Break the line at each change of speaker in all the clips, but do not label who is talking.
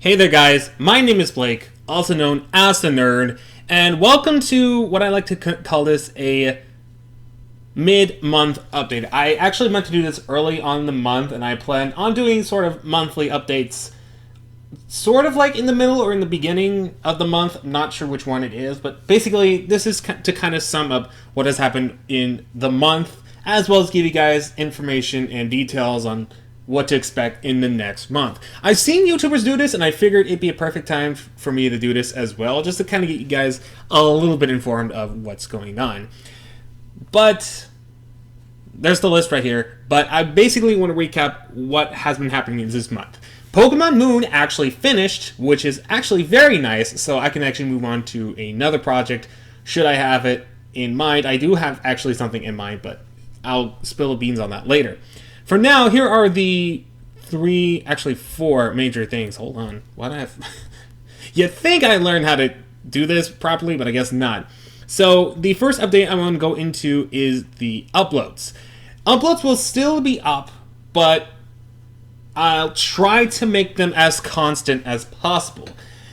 Hey there guys, my name is Blake, also known as the Nerd, and welcome to what I like to call this a mid-month update. I actually meant to do this early on in the month, and I plan on doing sort of monthly updates, sort of like in the middle or in the beginning of the month. I'm not sure which one it is, but basically this is to kind of sum up what has happened in the month, as well as give you guys information and details on what to expect in the next month. I've seen YouTubers do this, and I figured it'd be a perfect time for me to do this as well, just to kind of get you guys a little bit informed of what's going on. But there's the list right here, but I basically want to recap what has been happening this month. Pokemon Moon actually finished, which is actually very nice, so I can actually move on to another project should I have it in mind. I do have actually something in mind, but I'll spill the beans on that later. For now, here are the four major things. Hold on. What have... You'd think I learned how to do this properly, but I guess not. So, the first update I want to go into is the uploads. Uploads will still be up, but I'll try to make them as constant as possible.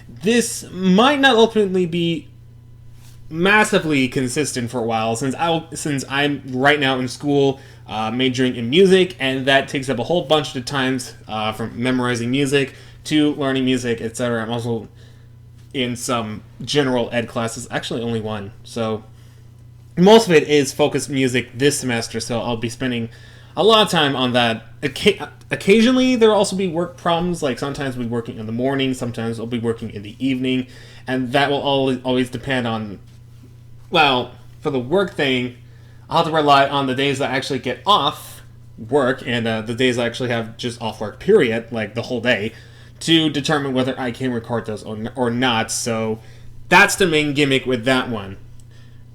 This might not ultimately be massively consistent for a while, since I'm right now in school, majoring in music, and that takes up a whole bunch of times from memorizing music to learning music, etc. I'm also in some general ed classes, actually only one, so most of it is focused music this semester, so I'll be spending a lot of time on that. Occasionally there will also be work problems, like sometimes we'll be working in the morning, sometimes I'll be working in the evening, and that will always depend on, well, for the work thing, I'll have to rely on the days that I actually get off work and the days I actually have just off work, period, like the whole day, to determine whether I can record those or not. So that's the main gimmick with that one.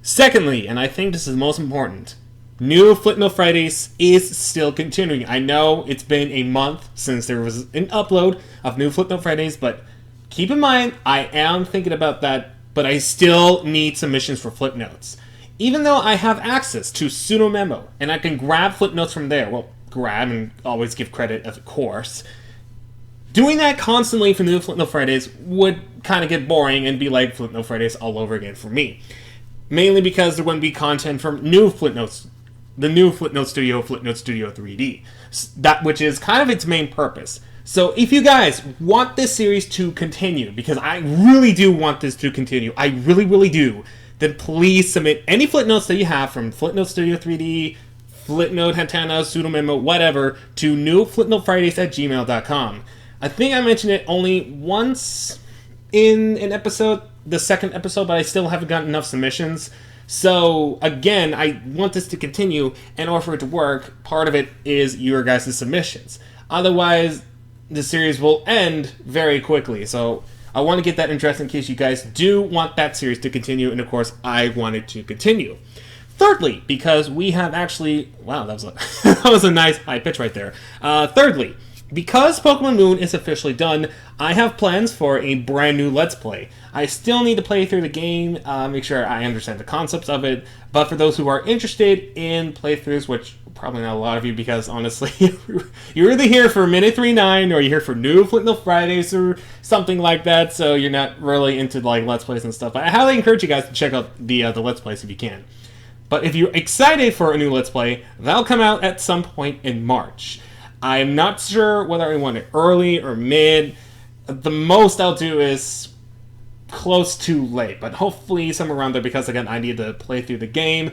Secondly, and I think this is most important, new Flipnote Fridays is still continuing. I know it's been a month since there was an upload of new Flipnote Fridays, but keep in mind, I am thinking about that, but I still need submissions for Flipnotes. Even though I have access to Pseudomemo, and I can grab Flipnotes from there, well, grab and always give credit, of course, doing that constantly for new Flipnote Fridays would kind of get boring and be like Flipnote Fridays all over again for me. Mainly because there wouldn't be content from new Flipnotes, the new Flipnote Studio 3D, that which is kind of its main purpose. So if you guys want this series to continue, because I really do want this to continue, I really, really do, then please submit any Flipnotes that you have from Flipnote Studio 3D, Flipnote, Hantana, Pseudomemo, whatever, to newflipnotefridays@gmail.com. I think I mentioned it only once in an episode, the second episode, but I still haven't gotten enough submissions. So, again, I want this to continue, and in order for it to work, part of it is your guys' submissions. Otherwise, the series will end very quickly, so I want to get that addressed in case you guys do want that series to continue, and of course, I want it to continue. Thirdly, because we have actually... Wow, that was a nice high pitch right there. Thirdly, because Pokemon Moon is officially done, I have plans for a brand new Let's Play. I still need to play through the game, make sure I understand the concepts of it, but for those who are interested in playthroughs, which probably not a lot of you, because honestly, you're either here for Minute 3.9 or you're here for new Flipnote Fridays or something like that, so you're not really into like Let's Plays and stuff. But I highly encourage you guys to check out the Let's Plays if you can. But if you're excited for a new Let's Play, that'll come out at some point in March. I'm not sure whether I want it early or mid. The most I'll do is close to late, but hopefully somewhere around there, because again, I need to play through the game.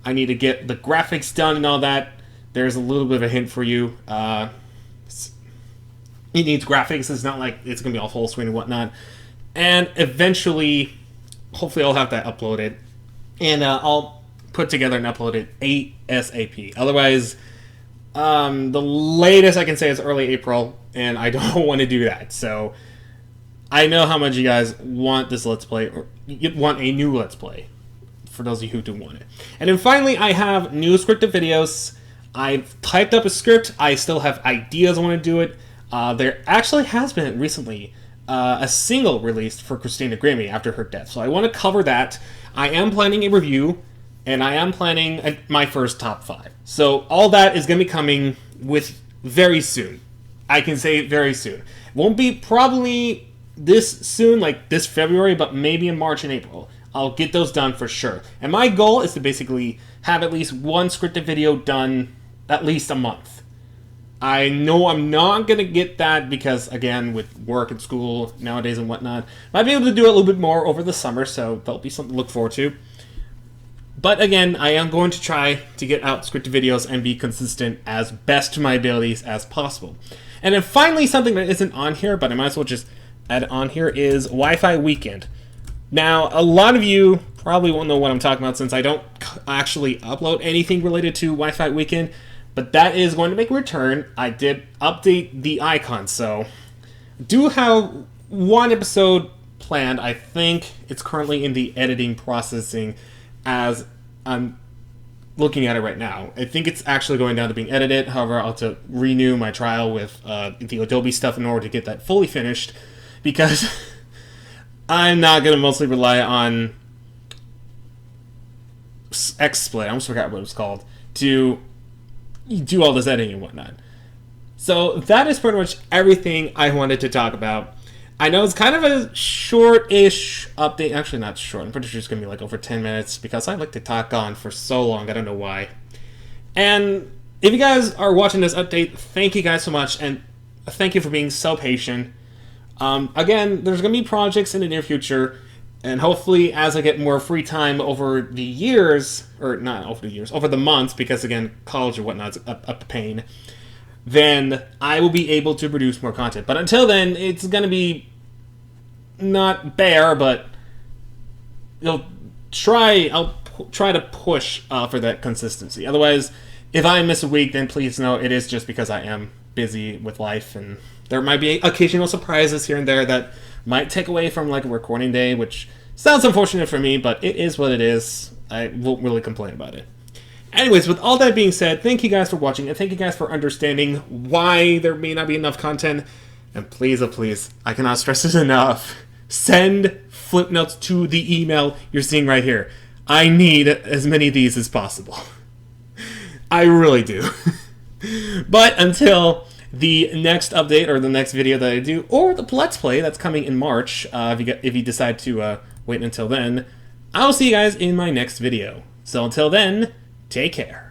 I need to get the graphics done and all that. There's a little bit of a hint for you. It needs graphics. It's not like it's going to be all full screen and whatnot. And eventually, hopefully I'll have that uploaded. And I'll put together and upload it ASAP. Otherwise, the latest I can say is early April, and I don't want to do that. So I know how much you guys want this Let's Play, or you want a new Let's Play, for those of you who do want it. And then finally, I have new scripted videos. I've typed up a script. I still have ideas I want to do it. There actually has been recently a single released for Christina Grimmie after her death, so I want to cover that. I am planning a review, and I am planning my first top 5. So all that is going to be coming with very soon. I can say very soon. Won't be probably this soon, like this February, but maybe in March and April. I'll get those done for sure. And my goal is to basically have at least one scripted video done at least a month. I know I'm not going to get that because, again, with work and school nowadays and whatnot, might be able to do a little bit more over the summer, so that'll be something to look forward to. But again, I am going to try to get out scripted videos and be consistent as best to my abilities as possible. And then finally, something that isn't on here, but I might as well just add it on here, is Wi-Fi Weekend. Now, a lot of you probably won't know what I'm talking about since I don't actually upload anything related to Wi-Fi Weekend, but that is going to make a return. I did update the icon, so do have one episode planned. I think it's currently in the editing processing as I'm looking at it right now. I think it's actually going down to being edited. However, I'll have to renew my trial with the Adobe stuff in order to get that fully finished, because I'm not going to mostly rely on XSplit, I almost forgot what it was called, to do all this editing and whatnot. So that is pretty much everything I wanted to talk about. I know it's kind of a short-ish update. Actually, not short. I'm pretty sure it's going to be like over 10 minutes because I like to talk on for so long. I don't know why. And if you guys are watching this update, thank you guys so much. And thank you for being so patient. Again, there's going to be projects in the near future. And hopefully, as I get more free time over the years, or not over the years, over the months, because again, college and whatnot's up the pain, then I will be able to produce more content. But until then, it's going to be not bare, but I'll try to push for that consistency. Otherwise, if I miss a week, then please know it is just because I am busy with life, and there might be occasional surprises here and there that might take away from like a recording day, which sounds unfortunate for me, but it is what it is. I won't really complain about it. Anyways, with all that being said, thank you guys for watching, and thank you guys for understanding why there may not be enough content. And please, oh please, I cannot stress this enough. Send flip notes to the email you're seeing right here. I need as many of these as possible. I really do. But until the next update or the next video that I do, or the Let's Play that's coming in March, if you decide to wait until then, I'll see you guys in my next video. So until then, take care.